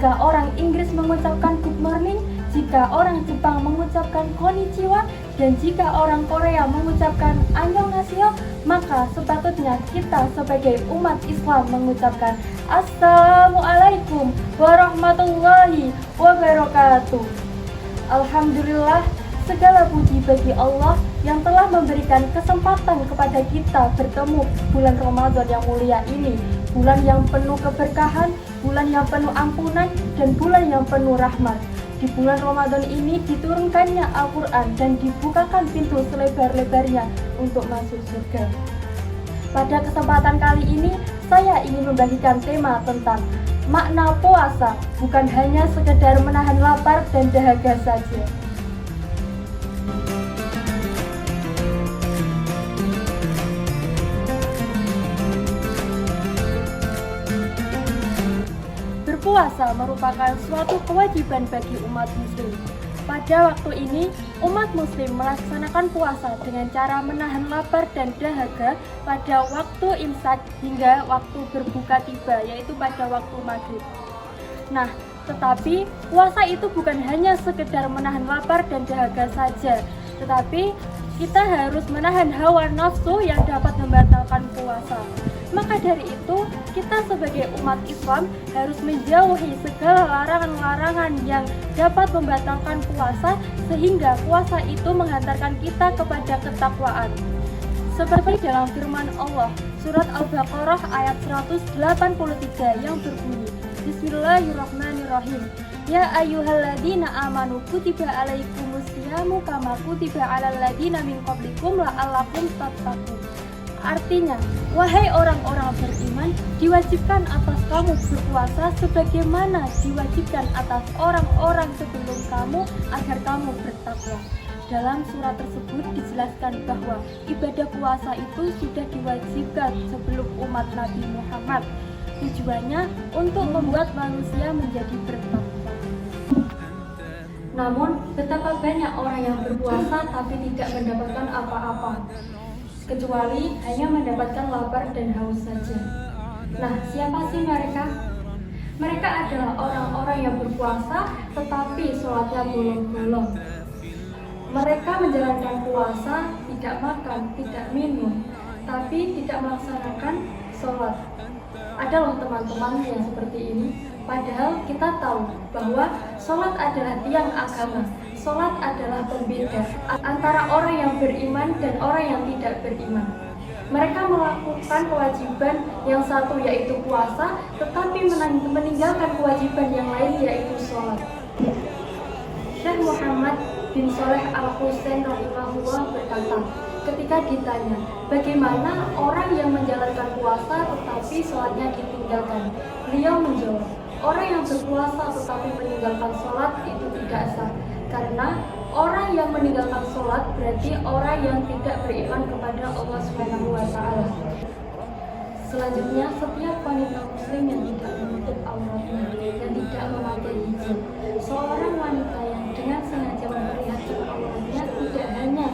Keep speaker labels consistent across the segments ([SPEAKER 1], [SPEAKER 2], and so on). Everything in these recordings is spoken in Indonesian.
[SPEAKER 1] jika orang Inggris mengucapkan good morning, jika orang Jepang mengucapkan konnichiwa, dan jika orang Korea mengucapkan annyeonghaseyo, maka sepatutnya kita sebagai umat Islam mengucapkan Assalamualaikum warahmatullahi wabarakatuh. Alhamdulillah, segala puji bagi Allah yang telah memberikan kesempatan kepada kita bertemu bulan Ramadan yang mulia ini, bulan yang penuh keberkahan, bulan yang penuh ampunan, dan bulan yang penuh rahmat. Di bulan Ramadan ini diturunkannya Al-Quran dan dibukakan pintu selebar-lebarnya untuk masuk surga. Pada kesempatan kali ini, saya ingin membagikan tema tentang makna puasa, bukan hanya sekedar menahan lapar dan dahaga saja. Berpuasa merupakan suatu kewajiban bagi umat muslim. Pada waktu ini, umat muslim melaksanakan puasa dengan cara menahan lapar dan dahaga pada waktu imsak hingga waktu berbuka tiba, yaitu pada waktu maghrib. Nah, tetapi puasa itu bukan hanya sekedar menahan lapar dan dahaga saja, tetapi kita harus menahan hawa nafsu yang dapat membatalkan puasa. Maka dari itu, kita sebagai umat Islam harus menjauhi segala larangan-larangan yang dapat membatalkan puasa, sehingga puasa itu menghantarkan kita kepada ketakwaan. Seperti dalam firman Allah, surat Al-Baqarah ayat 183 yang berbunyi, Bismillahirrahmanirrahim. Ya ayyuhalladzina amanu kutiba alaikumusyamu kama kutiba alal ladzina min qablikum la'allakum tattaqun. Artinya, wahai orang-orang beriman, diwajibkan atas kamu berpuasa sebagaimana diwajibkan atas orang-orang sebelum kamu agar kamu bertakwa. Dalam surat tersebut dijelaskan bahwa ibadah puasa itu sudah diwajibkan sebelum umat Nabi Muhammad. Tujuannya untuk membuat manusia menjadi bertakwa. Namun, betapa banyak orang yang berpuasa tapi tidak mendapatkan apa-apa, kecuali hanya mendapatkan lapar dan haus saja. Nah, siapa sih mereka? Mereka adalah orang-orang yang berpuasa tetapi sholatnya bolong-bolong. Mereka menjalankan puasa, tidak makan, tidak minum, tapi tidak melaksanakan sholat. Ada loh teman-teman yang seperti ini. Padahal kita tahu bahwa sholat adalah tiang agama. Sholat adalah pembeda antara orang yang beriman dan orang yang tidak beriman. Mereka melakukan kewajiban yang satu yaitu puasa, tetapi meninggalkan kewajiban yang lain yaitu sholat. Syekh Muhammad bin Shalih Al-Husain rahimahullah berkata, ketika ditanya, bagaimana orang yang menjalankan puasa tetapi sholatnya ditinggalkan? Beliau menjawab, orang yang berpuasa tetapi meninggalkan sholat itu tidak sah. Karena orang yang meninggalkan sholat berarti orang yang tidak beriman kepada Allah SWT. Selanjutnya, setiap wanita muslim yang tidak menutup auratnya dan tidak memakai hijab, seorang wanita yang dengan sengaja memperlihatkan auratnya tidak hanya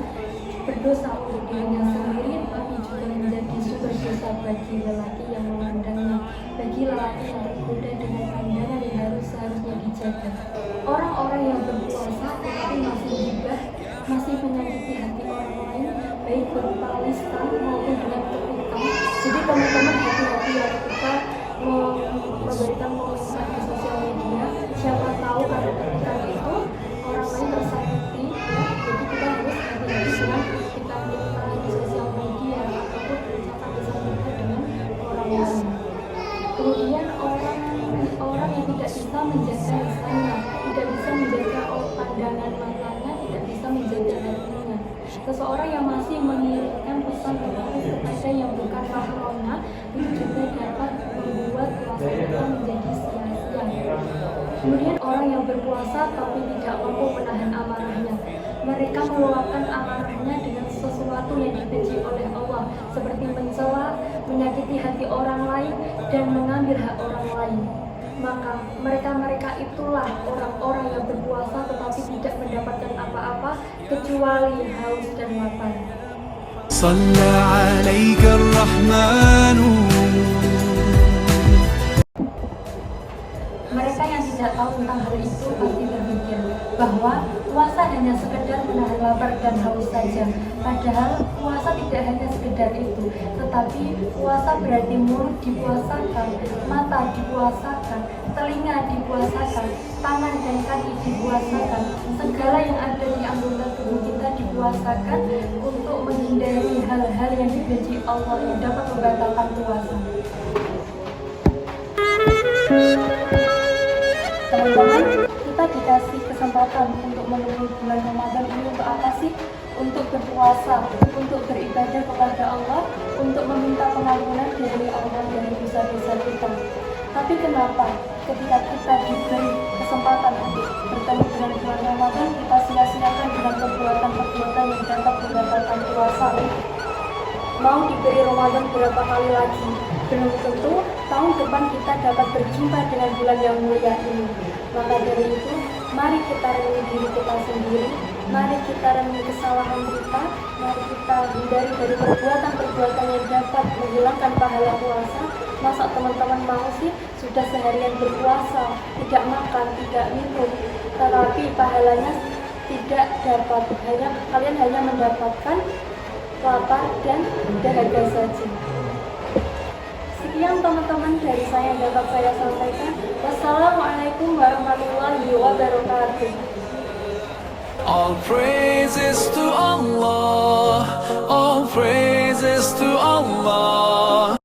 [SPEAKER 1] berdosa untuk dirinya sendiri, tapi juga menjadi sumber dosa bagi lelaki yang memandangnya, bagi lelaki yang tergoda dengan pandangan yang seharusnya dijaga. Orang-orang yang berpuasa tetapi masih gibah, masih menyakiti hati orang lain, baik berupa lisan maupun dengan kepikan. Jadi teman-teman hati-hati ya ketika memberikan komentar di sosial media. Siapa tahu karena kepikan itu orang lain tersakiti, ya. Jadi kita harus hati-hati dengan kita komentar di sosial media ataupun berucapan disampaikan dengan orang lain. Kemudian orang yang tidak bisa menjaga lisannya, tidak bisa menjaga pandangan matanya, tidak bisa menjaga hatinya. Seseorang yang masih mengirimkan pesan kepada yang bukan mahramnya itu juga dapat membuat puasa kita menjadi sia-sia. Kemudian orang yang berpuasa tapi tidak mampu menahan amarahnya, mereka meluapkan amarahnya dengan sesuatu yang dibenci oleh Allah, seperti mencela, menyakiti hati orang lain, dan mengambil hak orang lain. Maka mereka itulah orang-orang yang berpuasa tetapi tidak mendapatkan apa-apa kecuali haus dan lapar. Shalla 'alaika ar-Rahmanu. Mereka yang tidak bahwa puasa hanya sekedar menahan lapar dan haus saja. Padahal puasa tidak hanya sekedar itu, tetapi puasa berarti mulut dipuasakan, mata dipuasakan, telinga dipuasakan, tangan dan kaki dipuasakan, segala yang ada di anggota tubuh kita dipuasakan untuk menghindari hal-hal yang dibenci Allah yang dapat membatalkan puasa. Teman-teman, kita dikasih kesempatan untuk menunggu bulan Ramadan ini untuk apa sih? Untuk berpuasa, untuk beribadah kepada Allah, untuk meminta pengampunan dari Allah dari dosa-dosa kita. Tapi kenapa ketika kita diberi kesempatan untuk bertemu dengan bulan Ramadan, kita sia-siakan dengan perbuatan-perbuatan yang dapat membatalkan puasa? Mau diberi Ramadan berapa kali lagi? Belum tentu tahun depan kita dapat berjumpa dengan bulan yang mulia ini. Maka dari itu, mari kita renungi diri kita sendiri, mari kita renungi kesalahan kita, mari kita hindari dari perbuatan-perbuatan yang dapat menghilangkan pahala puasa. Masa teman-teman mau sih sudah seharian berpuasa, tidak makan, tidak minum, tetapi pahalanya tidak dapat, kalian hanya mendapatkan lapar dan dahaga saja. Sekian teman-teman dari saya yang dapat saya sampaikan. Wassalamualaikum warahmatullahi wabarakatuh.
[SPEAKER 2] All praises to Allah, all praises to Allah.